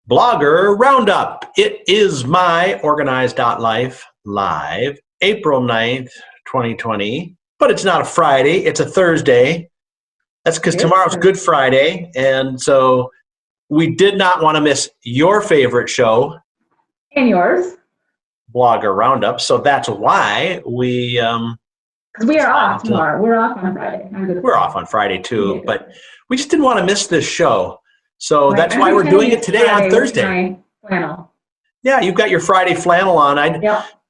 Blogger Roundup. It is myOrganized.life live, April 9th, 2020. But it's not a Friday, it's a Thursday. That's because tomorrow's Good Friday. And so we did not want to miss your favorite show. And yours. Blogger Roundup. So that's why we... Because we are off tomorrow. We're off on Friday. We're off on Friday too, but we just didn't want to miss this show. So that's why we're doing it today on Thursday. Flannel. Yeah, you've got your Friday flannel on.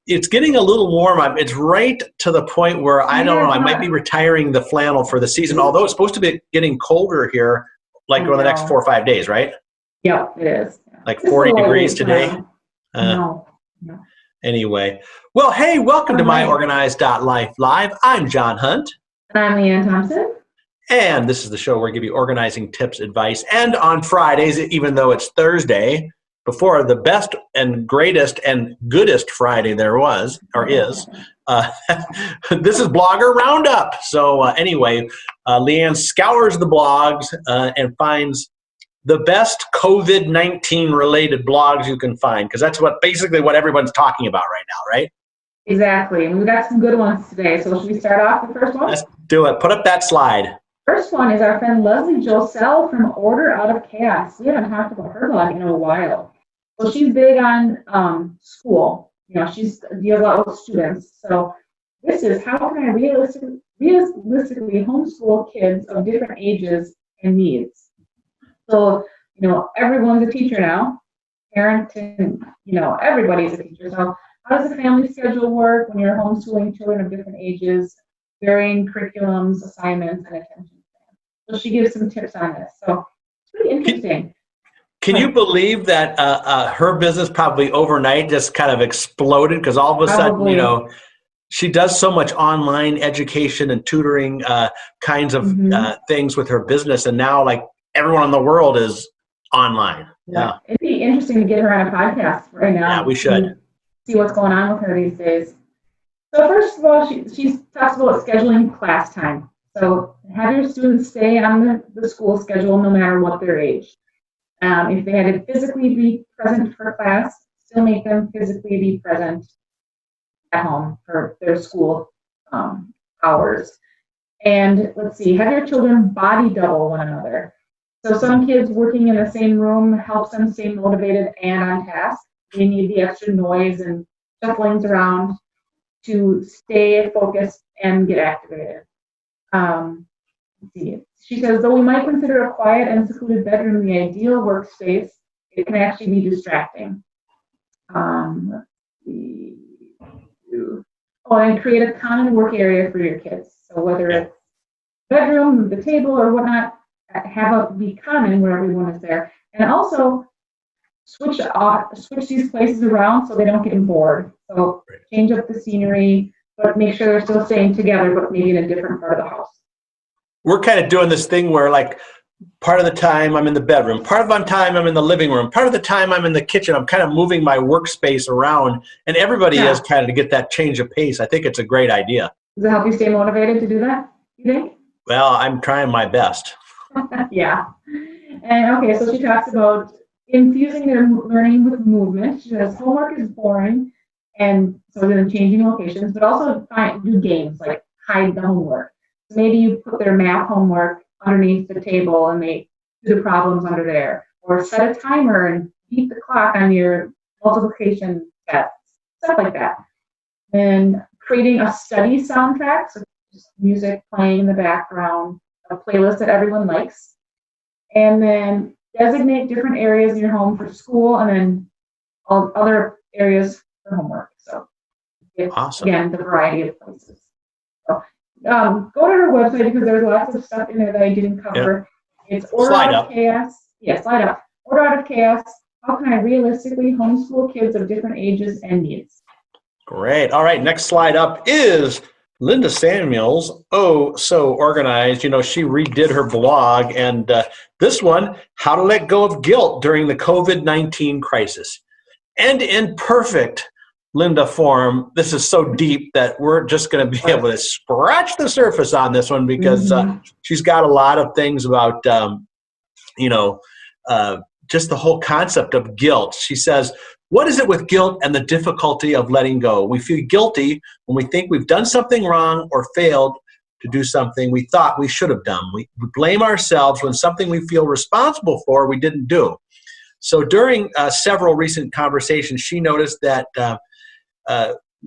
It's getting a little warm. It's right to the point where I don't know. I might be retiring the flannel for the season, although it's supposed to be getting colder here, like over the next 4 or 5 days, right? Yeah, it is. Like 40 degrees today. No. Anyway, well, hey, welcome to myOrganized.life live. I'm John Hunt. And I'm Leanne Thompson. And this is the show where we give you organizing tips, advice, and on Fridays, even though it's Thursday, before the best and greatest and goodest Friday there was, or is, this is Blogger Roundup. So anyway, Leanne scours the blogs and finds the best COVID-19 related blogs you can find, because that's basically what everyone's talking about right now, right? Exactly. And we've got some good ones today. So should we start off with the first one? Let's do it. Put up that slide. First one is our friend Leslie Josell from Order Out of Chaos. We haven't talked about her blog in a while. So she's big on school. You know, she's deals a lot with students. So this is how can I realistically homeschool kids of different ages and needs. So, you know, everyone's a teacher now. Parenting, you know, everybody's a teacher. So how does the family schedule work when you're homeschooling children of different ages, varying curriculums, assignments, and attention spans? So she gives some tips on this. So it's pretty interesting. Can you believe that her business probably overnight just kind of exploded? Because all of a sudden, you know, she does so much online education and tutoring kinds of things with her business. And now, like, everyone in the world is online. Yeah. It'd be interesting to get her on a podcast right now. Yeah, we should. See what's going on with her these days. So first of all, she talks about scheduling class time. So have your students stay on the school schedule no matter what their age. If they had to physically be present for class, still make them physically be present at home for their school hours. And let's see, have your children body double one another. So some kids working in the same room helps them stay motivated and on task. They need the extra noise and shufflings around to stay focused and get activated. Let's see. She says, though we might consider a quiet and secluded bedroom the ideal workspace, it can actually be distracting. Let's see. And create a common work area for your kids. So whether it's bedroom, the table, or whatnot, have it be common where everyone is there. And also switch these places around so they don't get bored. So change up the scenery, but make sure they're still staying together, but maybe in a different part of the house. We're kind of doing this thing where, like, part of the time I'm in the bedroom, part of the time I'm in the living room, part of the time I'm in the kitchen. I'm kind of moving my workspace around, and everybody is kind of to get that change of pace. I think it's a great idea. Does it help you stay motivated to do that, you think? Well, I'm trying my best. Yeah. And okay, so she talks about infusing their learning with movement. She says homework is boring, and so then changing locations, but also do games like hide the homework. So maybe you put their math homework underneath the table and they do the problems under there, or set a timer and beat the clock on your multiplication tests, stuff like that. And creating a study soundtrack, so just music playing in the background, a playlist that everyone likes, and then designate different areas in your home for school and then all other areas for homework. So it's, awesome. Again, the variety of places. So go to her website because there's lots of stuff in there that I didn't cover. It's Order Out of Chaos. Yeah, slide up. Order Out of Chaos. How can I realistically homeschool kids of different ages and needs? Great. All right, next slide up is Linda Samuels, Oh So Organized. You know, she redid her blog, and this one, How to Let Go of Guilt During the COVID-19 Crisis. And in perfect Linda form, this is so deep that we're just going to be able to scratch the surface on this one because she's got a lot of things about, just the whole concept of guilt. She says, what is it with guilt and the difficulty of letting go? We feel guilty when we think we've done something wrong or failed to do something we thought we should have done. We blame ourselves when something we feel responsible for we didn't do. So during several recent conversations, she noticed that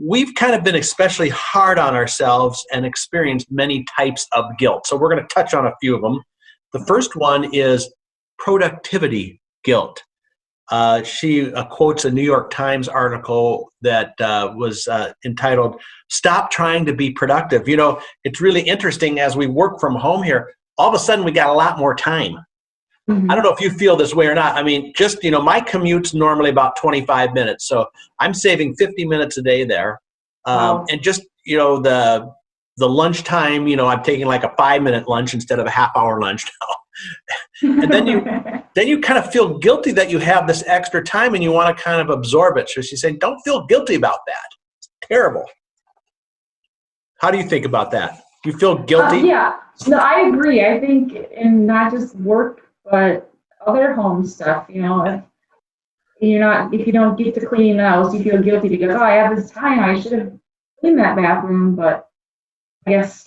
we've kind of been especially hard on ourselves and experienced many types of guilt. So we're going to touch on a few of them. The first one is productivity guilt. She quotes a New York Times article that was entitled, "Stop Trying to Be Productive." You know, it's really interesting as we work from home here, all of a sudden we got a lot more time. I don't know if you feel this way or not. I mean, just, you know, my commute's normally about 25 minutes. So I'm saving 50 minutes a day there. Wow. And just, you know, the lunchtime, you know, I'm taking like a 5-minute lunch instead of a half-hour lunch now. And then you kind of feel guilty that you have this extra time and you want to kind of absorb it. So she's saying, don't feel guilty about that. It's terrible. How do you think about that? Do you feel guilty? Yeah, no, I agree. I think in not just work, but other home stuff, you know, if you don't get to clean the house, you feel guilty because, oh, I have this time, I should have cleaned that bathroom, but I guess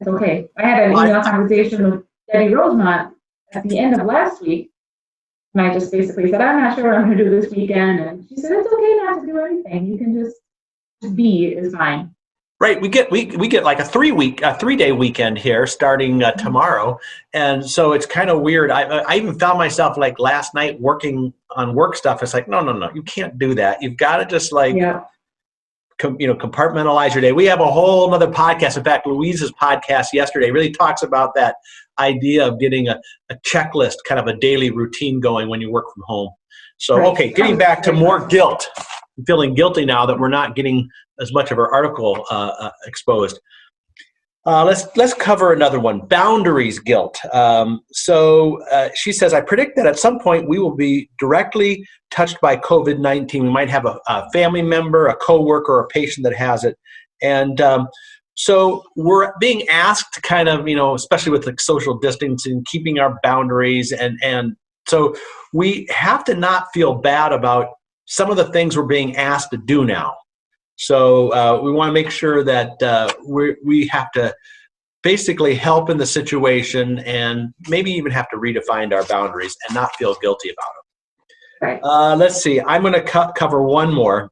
it's okay. I had an email conversation with Debbie Rosemont at the end of last week, and I just basically said, I'm not sure what I'm going to do this weekend, and she said, it's okay not to do anything. You can just be is fine. Right, we get like a 3-day weekend here starting tomorrow, and so it's kind of weird. I even found myself like last night working on work stuff. It's like no, you can't do that. You've got to just like compartmentalize your day. We have a whole other podcast. In fact, Louise's podcast yesterday really talks about that idea of getting a checklist, kind of a daily routine going when you work from home. So okay, getting back to more guilt. I'm feeling guilty now that we're not getting as much of our article exposed. Let's cover another one, boundaries guilt. So she says, I predict that at some point we will be directly touched by COVID-19. We might have a family member, a coworker, or a patient that has it. And so we're being asked to kind of, you know, especially with like social distancing, keeping our boundaries. And so we have to not feel bad about some of the things we're being asked to do now. So we want to make sure that we have to basically help in the situation and maybe even have to redefine our boundaries and not feel guilty about them. Right. Let's see. I'm going to cover one more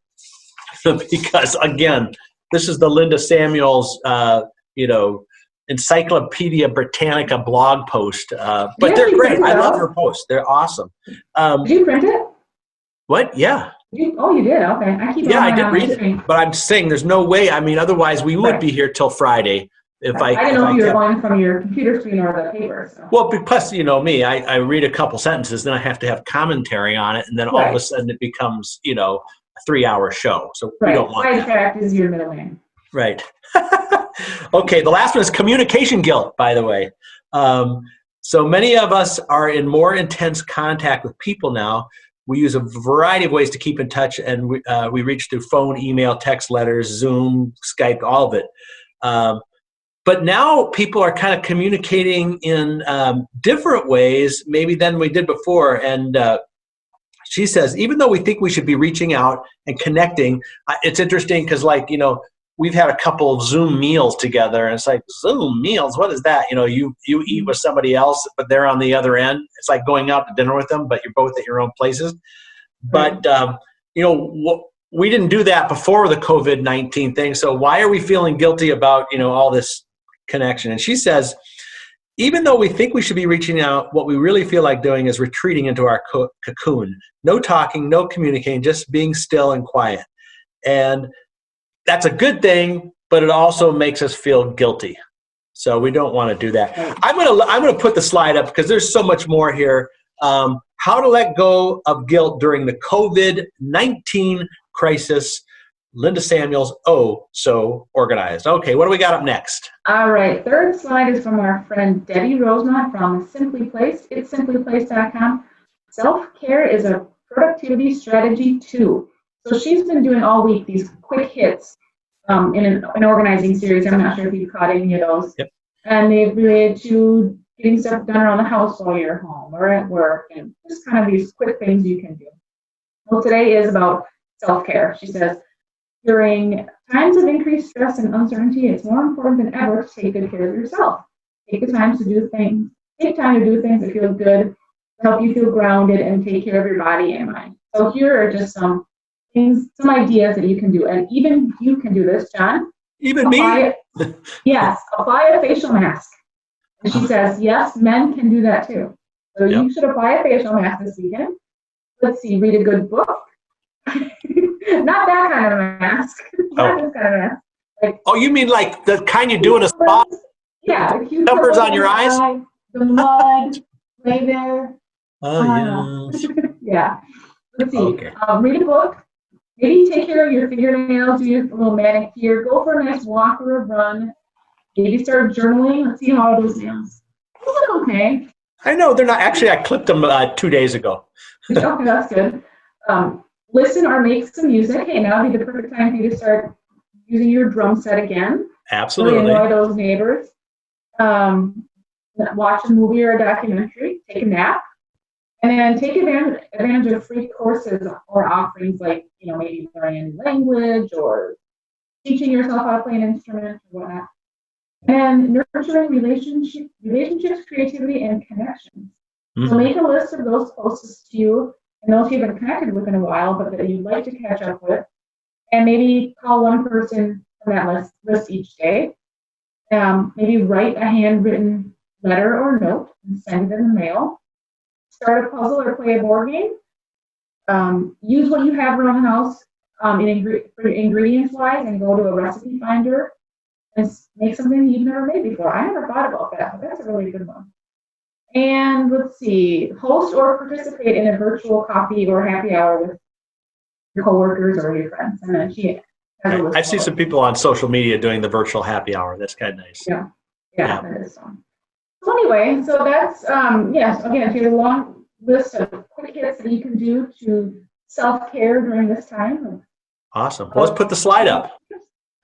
because, again, this is the Linda Samuels, Encyclopedia Britannica blog post. But they're great. I love her posts. They're awesome. Did you print it? What? Yeah. You did? Okay. I did read it. But I'm saying there's no way. I mean, otherwise we would be here till Friday. I didn't know if you were going from your computer screen or the paper. So. Well, plus, you know me, I read a couple sentences, then I have to have commentary on it, and then all of a sudden it becomes, a 3-hour show. So we don't want that. Sidetrack is your middle name. Right. Okay, the last one is communication guilt, by the way. So many of us are in more intense contact with people now. We use a variety of ways to keep in touch, and we reach through phone, email, text, letters, Zoom, Skype, all of it. But now people are kind of communicating in different ways, maybe than we did before. And she says, even though we think we should be reaching out and connecting, it's interesting because, we've had a couple of Zoom meals together, and it's like, Zoom meals, what is that? You eat with somebody else, but they're on the other end. It's like going out to dinner with them, but you're both at your own places. But, we didn't do that before the COVID-19 thing. So why are we feeling guilty about, all this connection? And she says, even though we think we should be reaching out, what we really feel like doing is retreating into our cocoon. No talking, no communicating, just being still and quiet. And that's a good thing, but it also makes us feel guilty. So we don't want to do that. I'm gonna put the slide up because there's so much more here. How to let go of guilt during the COVID-19 crisis. Linda Samuels, Oh So Organized. Okay, what do we got up next? All right, third slide is from our friend Debbie Rosemont from Simply Place. It's simplyplace.com. Self-care is a productivity strategy too. So she's been doing all week these quick hits in an organizing series. I'm not sure if you've caught any of those. Yep. And they've related to getting stuff done around the house while you're home or at work, and just kind of these quick things you can do. Well, today is about self-care. She says, during times of increased stress and uncertainty, it's more important than ever to take good care of yourself. Take time to do things that feel good, help you feel grounded, and take care of your body and mind. So here are just some things, some ideas that you can do. And even you can do this, John. Even me? Yes, apply a facial mask. And she says, yes, men can do that too. So you should apply a facial mask this weekend. Let's see, read a good book. Not that kind of mask. Not this kind of mask. Like, you mean like the kind you do in a spa? Yeah. Numbers on your eyes? The mud, lay there. Oh, yeah. Yeah. Let's see. Okay. Read a book. Maybe take care of your fingernails, do your little manicure, go for a nice walk or a run. Maybe start journaling. Let's see how those nails. They look okay. I know they're not. Actually, I clipped them 2 days ago. Okay, that's good. Listen or make some music. Hey, now would be the perfect time for you to start using your drum set again. Absolutely. Really annoy those neighbors. Watch a movie or a documentary. Take a nap. And then take advantage of free courses or offerings like, maybe learning a new language or teaching yourself how to play an instrument or whatnot. And nurturing relationships, creativity, and connections. Mm-hmm. So make a list of those closest to you and those you haven't connected with in a while, but that you'd like to catch up with. And maybe call one person from that list each day. Maybe write a handwritten letter or note and send it in the mail. Start a puzzle or play a board game. Use what you have around the house for ingredients-wise and go to a recipe finder and make something you've never made before. I never thought about that, but that's a really good one. And let's see, host or participate in a virtual coffee or happy hour with your coworkers or your friends. And then she has a list. I see some people on social media doing the virtual happy hour. That's kind of nice. Yeah, that is fun. So anyway, so that's, again, here's a long list of quick hits that you can do to self-care during this time. Awesome. Well, let's put the slide up.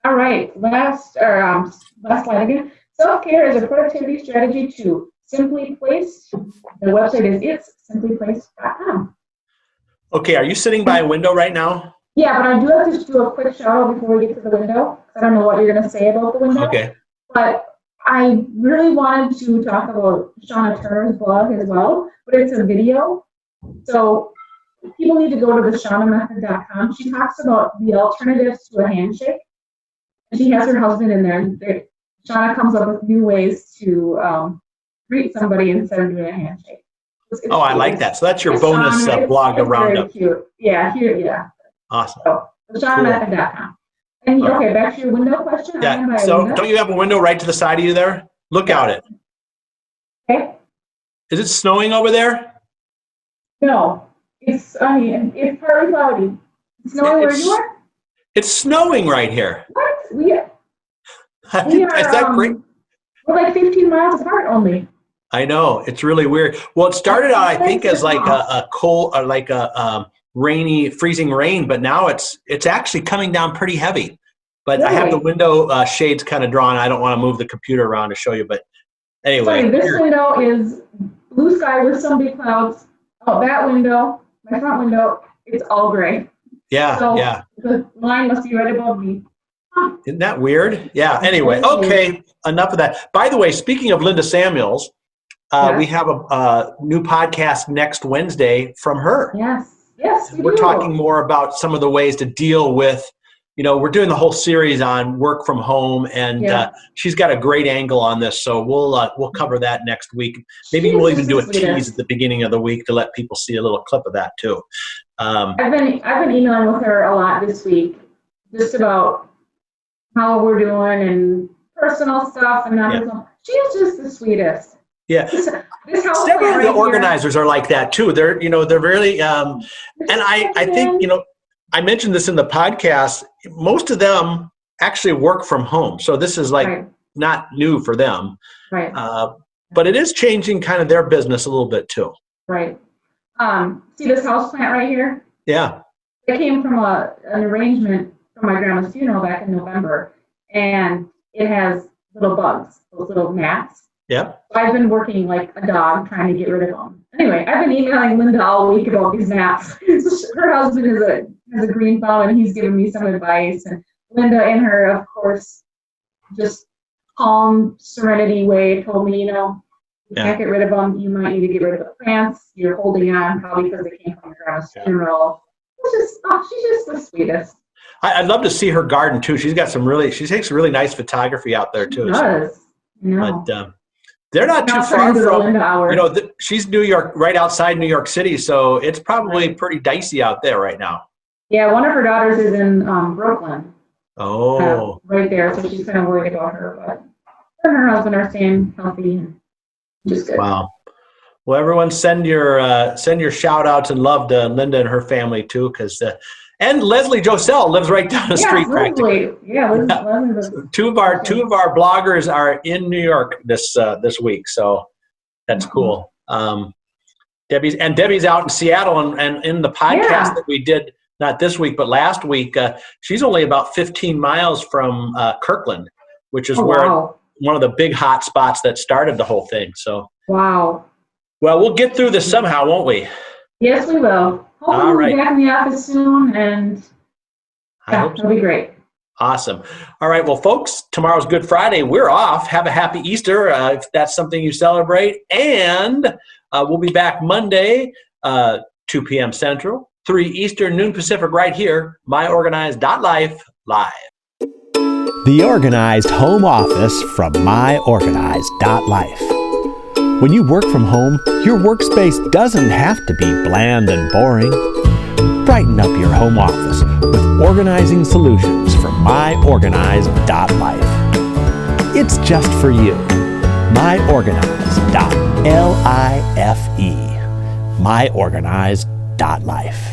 All right, last slide again. Self-care is a productivity strategy to simply placed. The website is itssimplyplaced.com. Okay, are you sitting by a window right now? Yeah, but I do have to do a quick shout out before we get to the window. I don't know what you're going to say about the window. Okay. But I really wanted to talk about Shauna Turner's blog as well, but it's a video. So people need to go to the shaunamethod.com. She talks about the alternatives to a handshake. She has her husband in there. Shauna comes up with new ways to greet somebody instead of doing a handshake. I like that. So that's your bonus blog of RoundUp. Cute. Yeah. Awesome. So shaunamethod.com. And okay, back to your window question. Yeah. So don't you have a window right to the side of you there? Look out it. Okay. Is it snowing over there? No. It's partly cloudy. It's snowing where you are? It's snowing right here. What? Is that great? We're like 15 miles apart only. I know. It's really weird. Well, it started out, I think, as like a cold, or like a rainy, freezing rain, but now it's actually coming down pretty heavy. But really? I have the window shades kind of drawn. I don't want to move the computer around to show you, but anyway. Sorry, this window is blue sky with some big clouds. Oh, that window, my front window, it's all gray. Yeah, so yeah. The line must be right above me. Huh. Isn't that weird? Yeah, anyway, okay, enough of that. By the way, speaking of Linda Samuels, we have a new podcast next Wednesday from her. Yes, we're talking more about some of the ways to deal with, we're doing the whole series on work from home, and she's got a great angle on this. So we'll cover that next week. Maybe we'll even do a tease at the beginning of the week to let people see a little clip of that too. I've been emailing with her a lot this week, just about how we're doing and personal stuff and not personal. She's just the sweetest. Yeah. Several of the organizers are like that too. They're really, and I think, I mentioned this in the podcast, most of them actually work from home. So this is not new for them. Right. But it is changing kind of their business a little bit too. Right. See this house plant right here? Yeah. It came from an arrangement from my grandma's funeral back in November. And it has little bugs, those little gnats. Yep. So I've been working like a dog trying to get rid of them. Anyway, I've been emailing Linda all week about these naps. Her husband has a green thumb, and he's given me some advice. And Linda, in her, of course, just calm, serenity way, told me, you can't get rid of them. You might need to get rid of the plants. You're holding on probably because they came from your grandma's funeral. She's just the sweetest. I'd love to see her garden too. She takes really nice photography out there too. She does. But they're not too far from, she's New York, right outside New York City. So it's probably pretty dicey out there right now. Yeah, one of her daughters is in Brooklyn. Oh. Right there. So she's kind of worried about her, but her and her husband are staying healthy and just good. Wow. Well, everyone send your shout outs and love to Linda and her family too, because and Leslie Josell lives right down the street practically. Yeah, two of our bloggers are in New York this week, so that's cool. Debbie's out in Seattle, and in the podcast that we did, not this week but last week, she's only about 15 miles from Kirkland, which is one of the big hot spots that started the whole thing. So wow. Well, we'll get through this somehow, won't we? Yes, we will. Hopefully we'll be back in the office soon, and it'll be great. Awesome. All right, well, folks, tomorrow's Good Friday. We're off. Have a happy Easter if that's something you celebrate. And we'll be back Monday, 2 p.m. Central, 3 Eastern, noon Pacific, right here, myOrganized.life live. The Organized Home Office from myOrganized.life. When you work from home, your workspace doesn't have to be bland and boring. Brighten up your home office with organizing solutions from myOrganized.life. It's just for you. myOrganized.life. myOrganized.life.